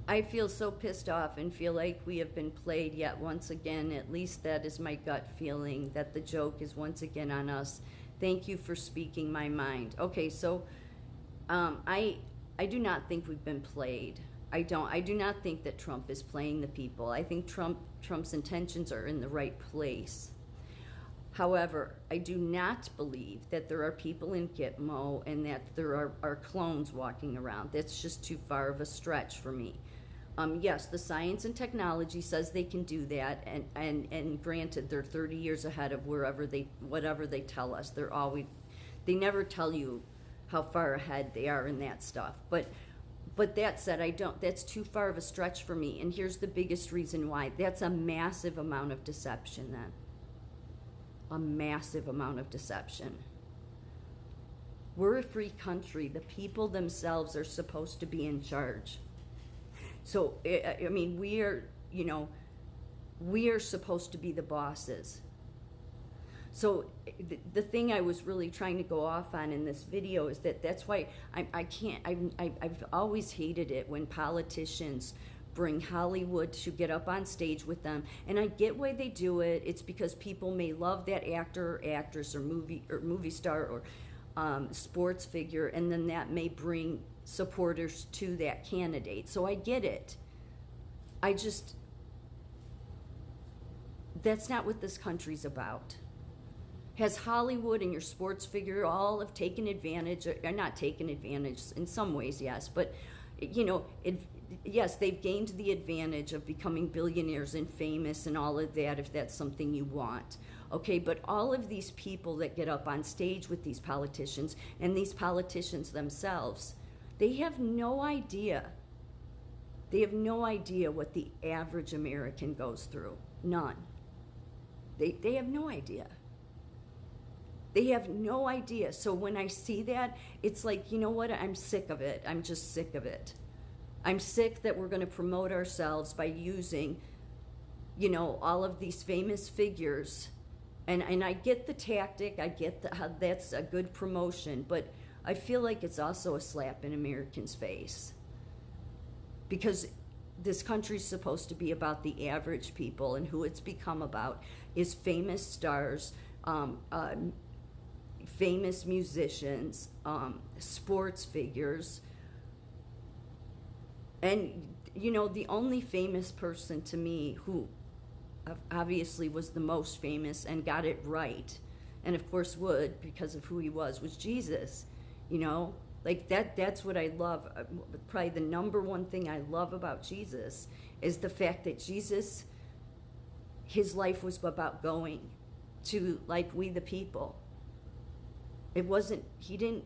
I feel so pissed off and feel like we have been played yet once again. At least that is my gut feeling, that the joke is once again on us. Thank you for speaking my mind. Okay, so I do not think we've been played. I do not think that Trump is playing the people. I think Trump's intentions are in the right place. However, I do not believe that there are people in Gitmo and that there are clones walking around. That's just too far of a stretch for me. Yes, the science and technology says they can do that, and granted, they're 30 years ahead of whatever they tell us. They never tell you how far ahead they are in that stuff. But that said, that's too far of a stretch for me. And here's the biggest reason why. That's a massive amount of deception then. A massive amount of deception. We're a free country. The people themselves are supposed to be in charge. So, I mean, we are supposed to be the bosses. So the thing I was really trying to go off on in this video is that's why I've always hated it when politicians bring Hollywood to get up on stage with them. And I get why they do it. It's because people may love that actor or actress or movie star or sports figure, and then that may bring supporters to that candidate. So I get it. That's not what this country's about. Has Hollywood and your sports figure all have taken advantage, or not taken advantage in some ways, yes, but yes, they've gained the advantage of becoming billionaires and famous and all of that, if that's something you want. Okay, but all of these people that get up on stage with these politicians and these politicians themselves, they have no idea. They have no idea what the average American goes through. None. They have no idea. They have no idea. So when I see that, it's like, you know what? I'm sick of it. I'm just sick of it. I'm sick that we're going to promote ourselves by using, all of these famous figures. And I get the tactic. I get how that's a good promotion. But I feel like it's also a slap in Americans' face. Because this country's supposed to be about the average people, and who it's become about is famous stars, famous musicians, sports figures. And, the only famous person to me who obviously was the most famous and got it right, and of course would because of who he was Jesus, Like that's what I love. Probably the number one thing I love about Jesus is the fact that Jesus, his life was about going to, like, we the people. It wasn't, he didn't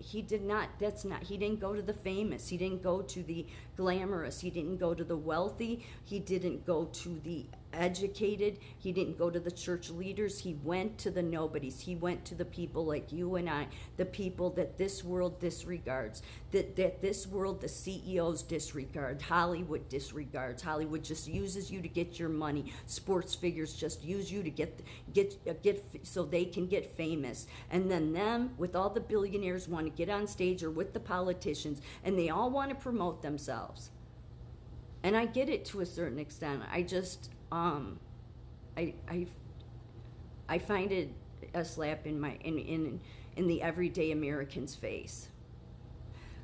go to the famous. He didn't go to the glamorous. He didn't go to the wealthy. He didn't go to the educated. He didn't go to the church leaders. He went to the nobodies. He went to the people like you and I, the people that this world disregards, that this world, the CEOs disregard, Hollywood disregards. Hollywood just uses you to get your money. Sports figures just use you to get so they can get famous. And then them, with all the billionaires, want to get on stage, or with the politicians, and they all want to promote themselves. And I get it to a certain extent. I just I find it a slap in the everyday American's face.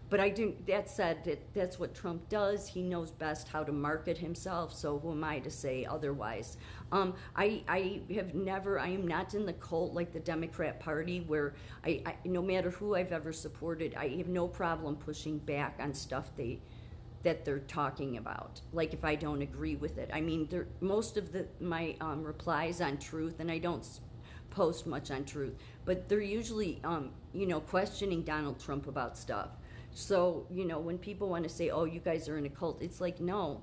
But that said, that's what Trump does. He knows best how to market himself, so who am I to say otherwise? I am not in the cult like the Democrat Party, where I no matter who I've ever supported, I have no problem pushing back on stuff that they're talking about, like if I don't agree with it. I mean, most of my replies on Truth, and I don't post much on Truth, but they're usually questioning Donald Trump about stuff. So when people want to say, oh, you guys are in a cult, it's like, no,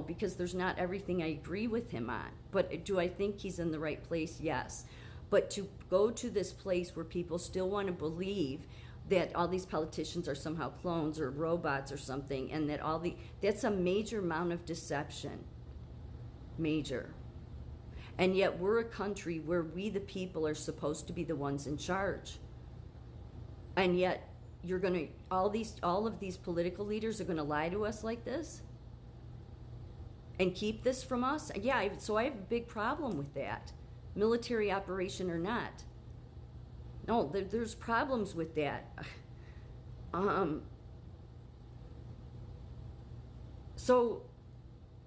because there's not everything I agree with him on. But do I think he's in the right place? Yes. But to go to this place where people still want to believe that all these politicians are somehow clones or robots or something, and that's a major amount of deception. Major. And yet we're a country where we the people are supposed to be the ones in charge. And yet all of these political leaders are going to lie to us like this? and keep this from us? Yeah, so I have a big problem with that, military operation or not. No, there's problems with that. So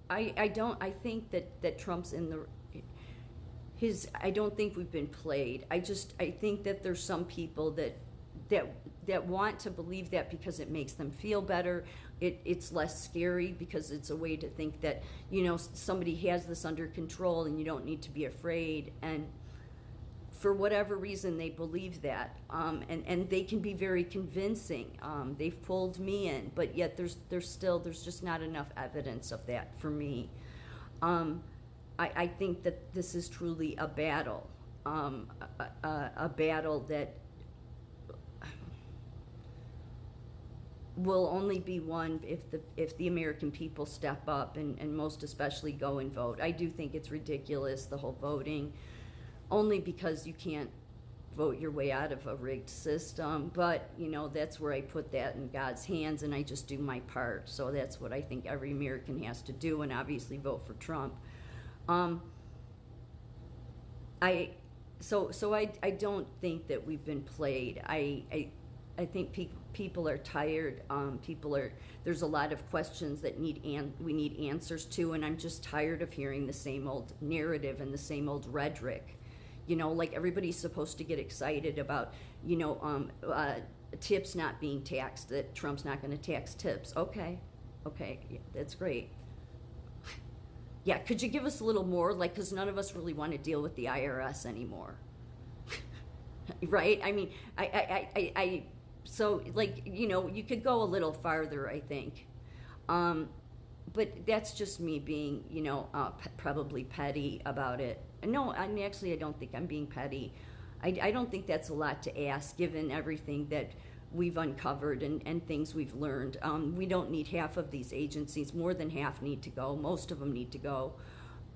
I think that Trump's in I don't think we've been played. I think that there's some people that want to believe that because it makes them feel better. It's less scary because it's a way to think that, somebody has this under control and you don't need to be afraid. And for whatever reason, they believe that. And they can be very convincing. They've pulled me in, but yet there's just not enough evidence of that for me. I think that this is truly a battle, a battle that will only be won if the American people step up and most especially go and vote. I do think it's ridiculous, the whole voting, only because you can't vote your way out of a rigged system. But, that's where I put that in God's hands, and I just do my part. So that's what I think every American has to do, and obviously vote for Trump. I don't think that we've been played. I think people are tired. There's a lot of questions that we need answers to, and I'm just tired of hearing the same old narrative and the same old rhetoric. Like everybody's supposed to get excited about, tips not being taxed, that Trump's not going to tax tips. Okay, yeah, that's great. Yeah, could you give us a little more? Because none of us really want to deal with the IRS anymore. Right? I mean, so, you could go a little farther, I think. But that's just me being, probably petty about it. No, I don't think I'm being petty. I don't think that's a lot to ask, given everything that we've uncovered and things we've learned. We don't need half of these agencies. More than half need to go. Most of them need to go.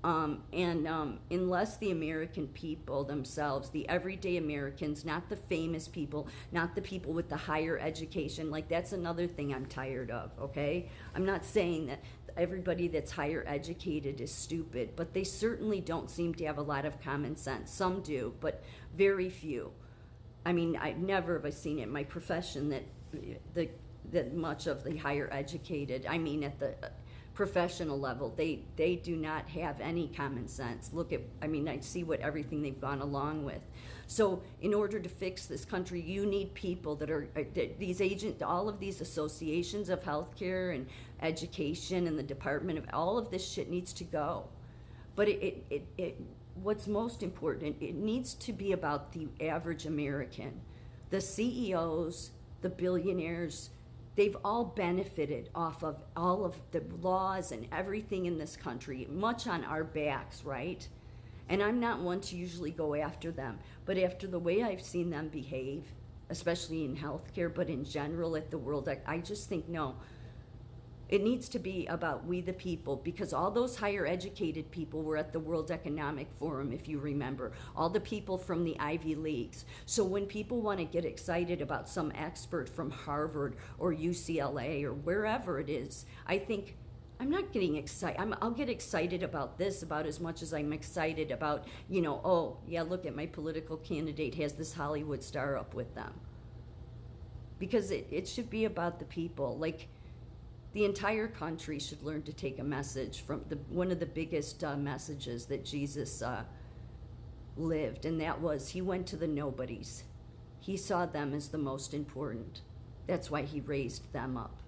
Unless the American people themselves, the everyday Americans, not the famous people, not the people with the higher education, that's another thing I'm tired of, okay? I'm not saying that everybody that's higher educated is stupid, but they certainly don't seem to have a lot of common sense. Some do, but very few. I mean, I never have seen it in my profession that much of the higher educated, I mean at the professional level, they do not have any common sense. I see everything they've gone along with. So in order to fix this country, you need people that are, all of these associations of healthcare and education and the Department of, all of this shit needs to go. But what's most important, it needs to be about the average American. The CEOs, the billionaires, they've all benefited off of all of the laws and everything in this country, much on our backs, right? And I'm not one to usually go after them, but after the way I've seen them behave, especially in healthcare, but in general at the world, I just think, no. It needs to be about we the people, because all those higher educated people were at the World Economic Forum, if you remember, all the people from the Ivy Leagues. So when people want to get excited about some expert from Harvard or UCLA or wherever it is, I think I'm not getting excited. I'll get excited about this about as much as I'm excited about, oh, yeah, look at my political candidate has this Hollywood star up with them. Because it should be about the people. The entire country should learn to take a message from one of the biggest messages that Jesus lived, and that was he went to the nobodies. He saw them as the most important. That's why he raised them up.